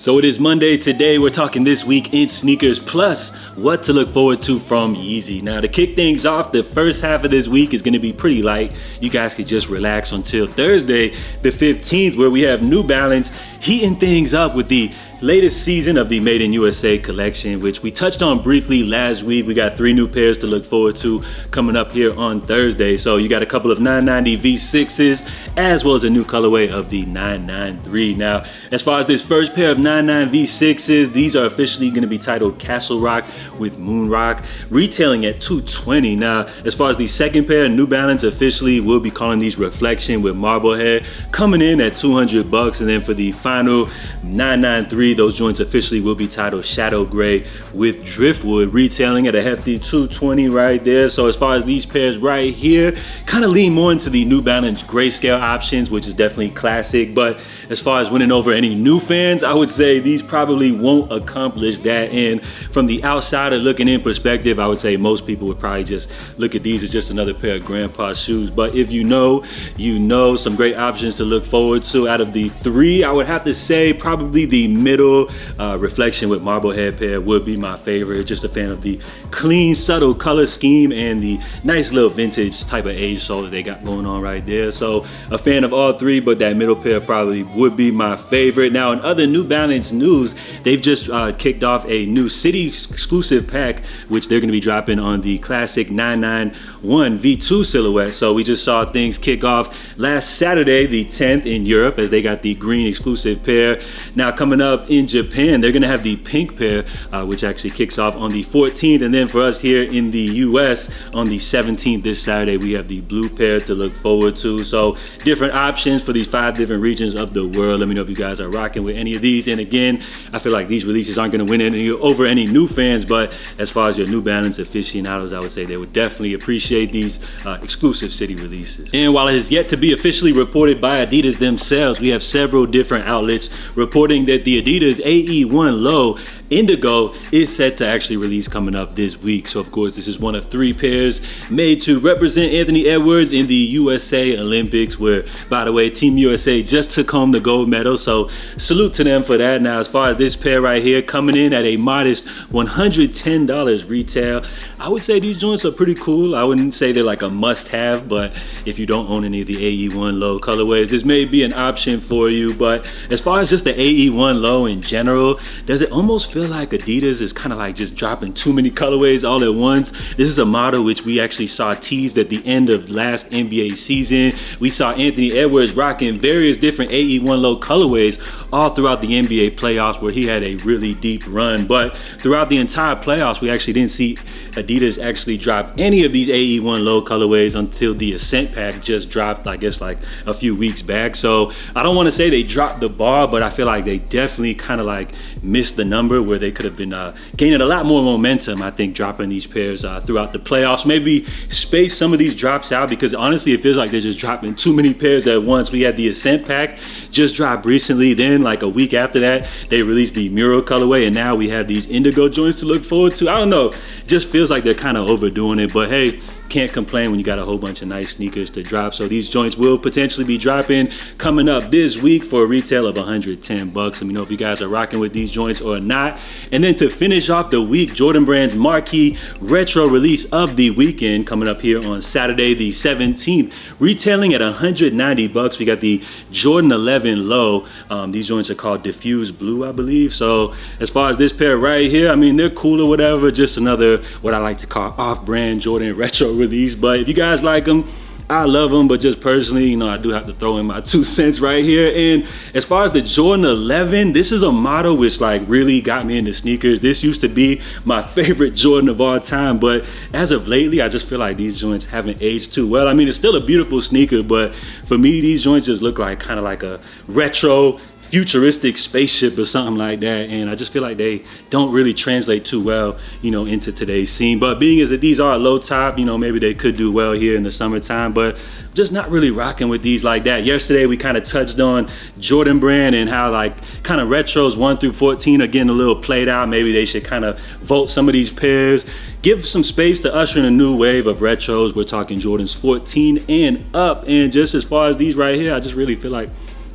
So it is Monday. Today we're talking this week in sneakers plus what to look forward to from Yeezy. Now to kick things off, the first half of this week is going to be pretty light. You guys could just relax until Thursday the 15th, where we have New Balance heating things up with the latest season of the Made in USA collection, which we touched on briefly last week. We got 3 new pairs to look forward to coming up here on Thursday. So you got a couple of 990 V6s as well as a new colorway of the 993. Now, as far as this first pair of 99 V6s, these are officially going to be titled Castle Rock with Moon Rock, retailing at $220. Now, as far as the second pair, New Balance officially will be calling these Reflection with Marblehead, coming in at $200. And then for the final 993, those joints officially will be titled Shadow Gray with Driftwood, retailing at a hefty $220 right there. So as far as these pairs right here, kind of lean more into the New Balance grayscale options, which is definitely classic. But as far as winning over any new fans, I would say these probably won't accomplish that. And from the outsider looking in perspective, I would say most people would probably just look at these as just another pair of grandpa's shoes. But if you know, some great options to look forward to. Out of the 3, I would have to say probably the middle Reflection with Marblehead pair would be my favorite. Just a fan of the clean, subtle color scheme and the nice little vintage type of age sole that they got going on right there. So a fan of all 3, but that middle pair probably would be my favorite. Now, in other New Balance news, they've just kicked off a new city exclusive pack, which they're going to be dropping on the classic 991 V2 silhouette. So we just saw things kick off last Saturday, the 10th, in Europe, as they got the green exclusive pair. Now coming up in Japan, they're going to have the pink pair, which actually kicks off on the 14th. And then for us here in the US, on the 17th, this Saturday, we have the blue pair to look forward to. So different options for these 5 different regions of the world. Let me know if you guys are rocking with any of these. And again, I feel like these releases aren't going to win over any new fans, but as far as your New Balance aficionados, I would say they would definitely appreciate these exclusive city releases. And while it is yet to be officially reported by Adidas themselves, we have several different outlets reporting that the Adidas A1 Low Indigo is set to actually release coming up this week. So of course, this is one of 3 pairs made to represent Anthony Edwards in the USA Olympics, where, by the way, Team USA just took home the gold medal. So salute to them for that. Now, as far as this pair right here, coming in at a modest $110 retail, I would say these joints are pretty cool. I wouldn't say they're like a must-have, but if you don't own any of the AE1 Low colorways, this may be an option for you. But as far as just the AE1 Low in general, does it almost feel like Adidas is kind of like just dropping too many colorways all at once? This is a model which we actually saw teased at the end of last NBA season. We saw Anthony Edwards rocking various different AE1 Low colorways all throughout the NBA playoffs, where he had a really deep run. But throughout the entire playoffs, we actually didn't see Adidas actually drop any of these AE1 Low colorways until the Ascent pack just dropped, I guess, like a few weeks back. So I don't want to say they dropped the ball, but I feel like they definitely kind of like missed the number where they could have been gaining a lot more momentum, I think, dropping these pairs throughout the playoffs. Maybe space some of these drops out, because honestly it feels like they're just dropping too many pairs at once. We had the Ascent pack just dropped recently, then like a week after that they released the Mural colorway, and now we have these Indigo joints to look forward to. I don't know, it just feels like they're kind of overdoing it, but hey, can't complain when you got a whole bunch of nice sneakers to drop. So these joints will potentially be dropping coming up this week for a retail of $110. Let me know if you guys are rocking with these joints or not. And then to finish off the week, Jordan Brand's Marquee retro release of the weekend coming up here on Saturday the 17th, retailing at $190. We got the Jordan 11 Low. These joints are called Diffuse Blue, I believe. So as far as this pair right here, I mean, they're cool or whatever, just another what I like to call off-brand Jordan retro release. But if you guys like them, I love them. But just personally, I do have to throw in my 2 cents right here. And as far as the Jordan 11, this is a model which like really got me into sneakers. This used to be my favorite Jordan of all time, but as of lately, I just feel like these joints haven't aged too well. I mean, it's still a beautiful sneaker, but for me, these joints just look like kind of like a retro futuristic spaceship or something like that, and I just feel like they don't really translate too well, into today's scene. But being as that these are low top, maybe they could do well here in the summertime, but just not really rocking with these like that. Yesterday we kind of touched on Jordan Brand and how like kind of retros 1 through 14 are getting a little played out. Maybe they should kind of vote some of these pairs, give some space to usher in a new wave of retros. We're talking Jordans 14 and up. And just as far as these right here, I just really feel like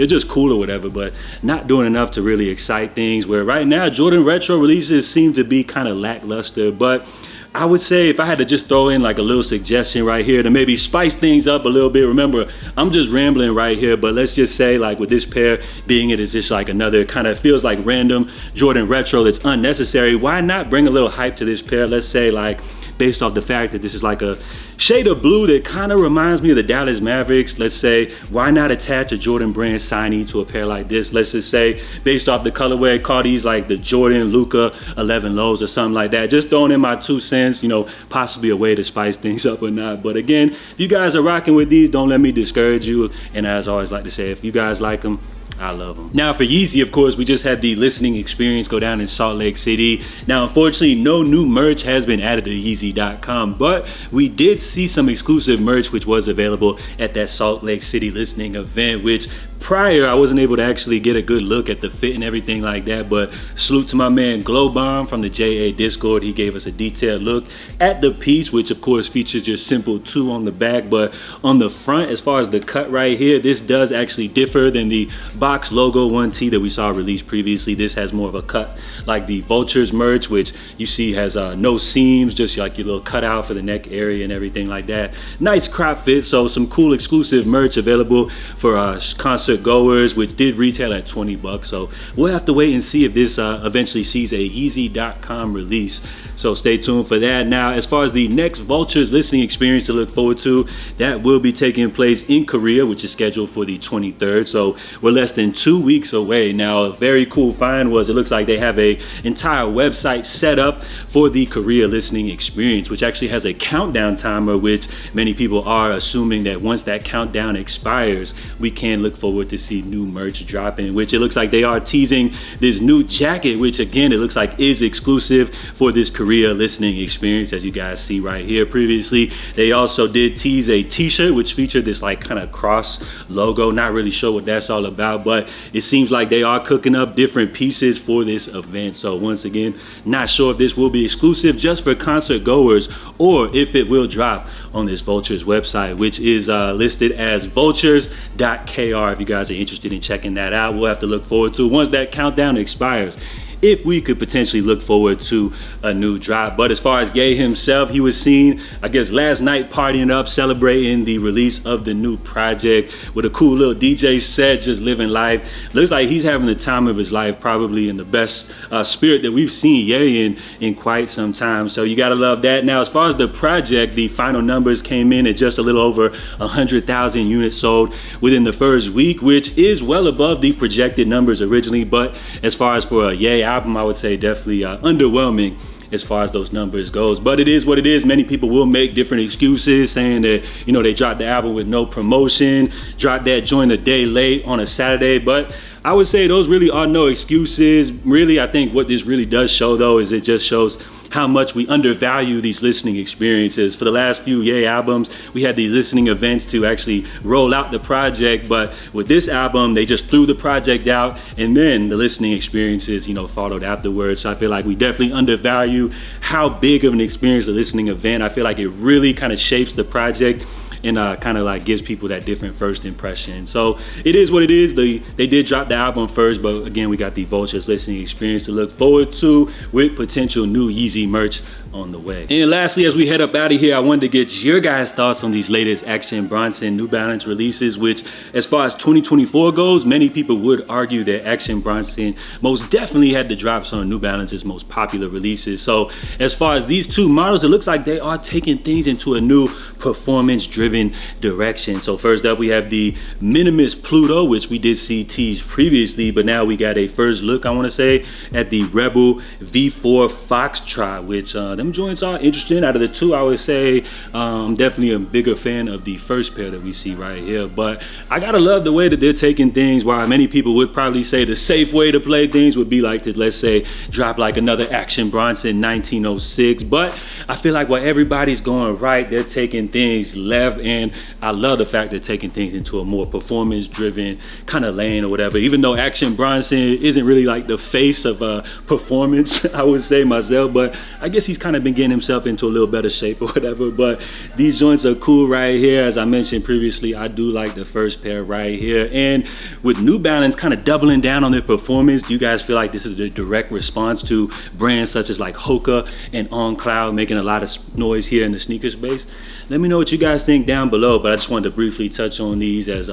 they're just cool or whatever, but not doing enough to really excite things. Where right now, Jordan Retro releases seem to be kind of lackluster, but I would say if I had to just throw in like a little suggestion right here to maybe spice things up a little bit. Remember, I'm just rambling right here, but let's just say like with this pair being it is just like another kind of feels like random Jordan Retro that's unnecessary. Why not bring a little hype to this pair? Let's say like based off the fact that this is like a shade of blue that kind of reminds me of the Dallas Mavericks. Let's say, why not attach a Jordan brand signee to a pair like this? Let's just say, based off the colorway, call these like the Jordan Luka 11 lows or something like that. Just throwing in my 2 cents, you know, possibly a way to spice things up or not. But again, if you guys are rocking with these, don't let me discourage you. And as I always like to say, if you guys like them, I love them. Now for Yeezy, of course, we just had the listening experience go down in Salt Lake City. Now, unfortunately, no new merch has been added to Yeezy.com, but we did see some exclusive merch which was available at that Salt Lake City listening event, which prior I wasn't able to actually get a good look at the fit and everything like that, but salute to my man Glow Bomb from the JA Discord. He gave us a detailed look at the piece, which of course features your simple 2 on the back, but on the front, as far as the cut right here, this does actually differ than the box logo 1T that we saw released previously. This has more of a cut like the Vultures merch, which you see has no seams, just like your little cutout for the neck area and everything like that. Nice crop fit, so some cool exclusive merch available for concert goers, which did retail at 20 bucks. So we'll have to wait and see if this eventually sees a Yeezy.com release. So stay tuned for that. Now, as far as the next Vultures listening experience to look forward to, that will be taking place in Korea, which is scheduled for the 23rd. So we're less than 2 weeks away. Now, a very cool find was it looks like they have a entire website set up for the Korea listening experience, which actually has a countdown timer, which many people are assuming that once that countdown expires, we can look forward to see new merch dropping, which it looks like they are teasing this new jacket, which again, it looks like is exclusive for this Korea listening experience, as you guys see right here. Previously, they also did tease a t-shirt, which featured this like kind of cross logo. Not really sure what that's all about, but it seems like they are cooking up different pieces for this event. So once again, not sure if this will be exclusive just for concert goers or if it will drop on this Vultures website, which is listed as vultures.kr. If you guys are interested in checking that out, we'll have to look forward to once that countdown expires, if we could potentially look forward to a new drop. But as far as Ye himself, he was seen, I guess, last night partying up, celebrating the release of the new project with a cool little DJ set, just living life. Looks like he's having the time of his life, probably in the best spirit that we've seen Ye in quite some time. So you gotta love that. Now, as far as the project, the final numbers came in at just a little over 100,000 units sold within the first week, which is well above the projected numbers originally. But as far as for a Ye album, I would say definitely underwhelming as far as those numbers goes. But it is what it is. Many people will make different excuses, saying that, you know, they dropped the album with no promotion, dropped that joint a day late on a Saturday. But I would say those really are no excuses. Really, I think what this really does show, though, is it just shows how much we undervalue these listening experiences. For the last few Ye albums, we had these listening events to actually roll out the project, but with this album, they just threw the project out and then the listening experiences, you know, followed afterwards. So I feel like we definitely undervalue how big of an experience the listening event. I feel like it really kind of shapes the project and kind of like gives people that different first impression. So it is what it is. They did drop the album first, but again, we got the Vultures listening experience to look forward to with potential new Yeezy merch on the way. And lastly, as we head up out of here, I wanted to get your guys' thoughts on these latest Action Bronson New Balance releases, which as far as 2024 goes, many people would argue that Action Bronson most definitely had the drops on New Balance's most popular releases. So as far as these two models, it looks like they are taking things into a new performance-driven direction. So first up, we have the Minimalist Pluto, which we did see teased previously, but now we got a first look, I want to say, at the Rebel V4 Foxtrot, which them joints are interesting. Out of the two, I would say I'm definitely a bigger fan of the first pair that we see right here. But I gotta love the way that they're taking things, while many people would probably say the safe way to play things would be like to, let's say, drop like another Action Bronson 1906. But I feel like while everybody's going right, they're taking things left and I love the fact they're taking things into a more performance driven kind of lane or whatever. Even though Action Bronson isn't really like the face of performance, I would say myself, but I guess he's kind of been getting himself into a little better shape or whatever. But these joints are cool right here. As I mentioned previously, I do like the first pair right here. And with New Balance kind of doubling down on their performance, do you guys feel like this is the direct response to brands such as like Hoka and On Cloud making a lot of noise here in the sneaker space? Let me know what you guys think down below, but I just wanted to briefly touch on these as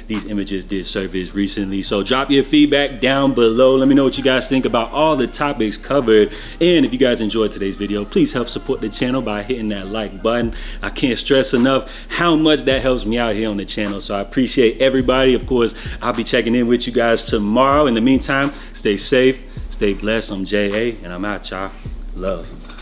these images did surface recently. So drop your feedback down below. Let me know what you guys think about all the topics covered. And if you guys enjoyed today's video, please help support the channel by hitting that like button. I can't stress enough how much that helps me out here on the channel. So I appreciate everybody. Of course, I'll be checking in with you guys tomorrow. In the meantime, stay safe, stay blessed. I'm J.A. and I'm out, y'all. Love.